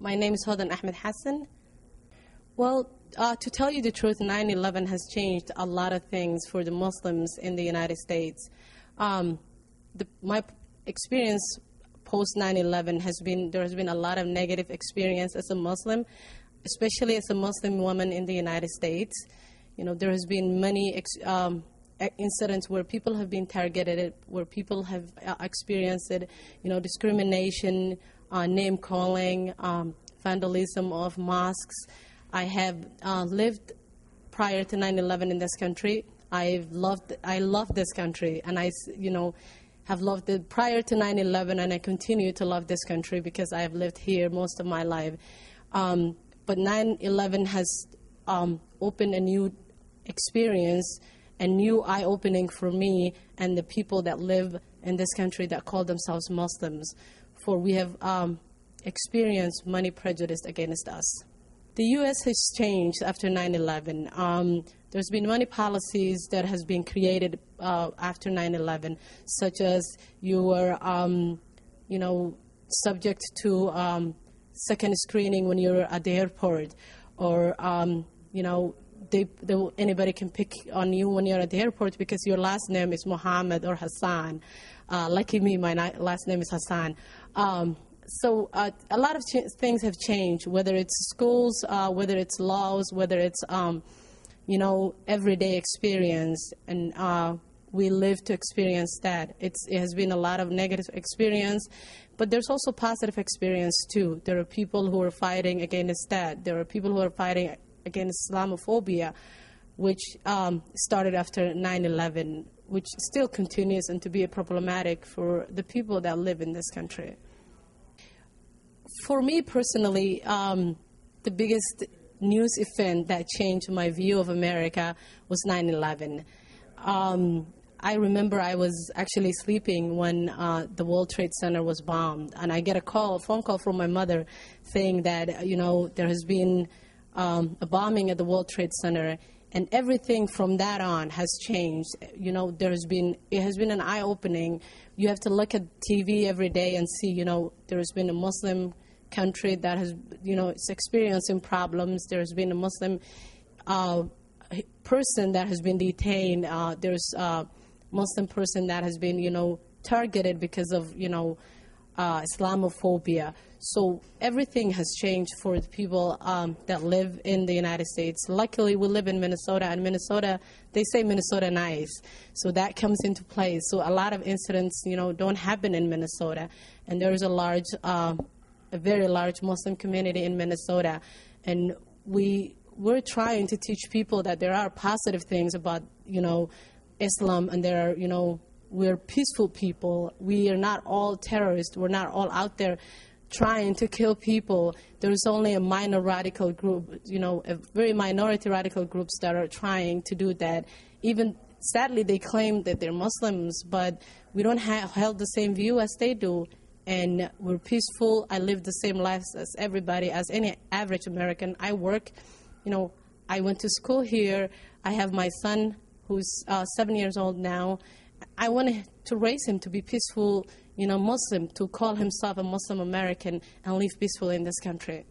My name is Hodan Hassan. Well, to tell you the truth, 9/11 has changed a lot of things for the Muslims in the United States. My experience post 9/11 there has been a lot of negative experience as a Muslim, especially as a Muslim woman in the United States. You know, there has been many incidents where people have been targeted, where people have experienced it, discrimination, name calling, vandalism of mosques. I have lived prior to 9/11 in this country. I love this country, and I have loved it prior to 9/11, and I continue to love this country because I have lived here most of my life. But 9/11 has opened a new experience, a new eye-opening for me and the people that live in this country that call themselves Muslims, for we have experienced many prejudice against us. The U.S. has changed after 9/11. There's been many policies that has been created after 9/11, such as you were, subject to second screening when you're at the airport, or anybody can pick on you when you're at the airport because your last name is Muhammad or Hassan. Lucky me, my last name is Hassan. So a lot of things have changed, whether it's schools, whether it's laws, whether it's, everyday experience. And we live to experience that. It has been a lot of negative experience, but there's also positive experience too. There are people who are fighting against that. There are people who are fighting against Islamophobia, which started after 9/11, which still continues and to be problematic for the people that live in this country. For me personally, the biggest news event that changed my view of America was 9/11. I remember I was actually sleeping when the World Trade Center was bombed, and I get a phone call from my mother saying that, there has been a bombing at the World Trade Center, and everything from that on has changed. It has been an eye-opening. You have to look at TV every day and see, there has been a Muslim country that has, it's experiencing problems. There's been a Muslim person that has been detained. There's a Muslim person that has been, targeted because of, Islamophobia. So everything has changed for the people that live in the United States. Luckily, we live in Minnesota, and Minnesota, they say Minnesota nice. So that comes into play. So a lot of incidents, don't happen in Minnesota. And there is a very large Muslim community in Minnesota. And we're trying to teach people that there are positive things about, Islam, and there are, we're peaceful people. We are not all terrorists. We're not all out there trying to kill people. There's only a minor radical group, a very minority radical groups that are trying to do that. Even, sadly, they claim that they're Muslims, but we don't hold the same view as they do. And we're peaceful. I live the same life as everybody, as any average American. I work, I went to school here. I have my son who's 7 years old now. I wanted to raise him to be peaceful, Muslim, to call himself a Muslim American and live peacefully in this country.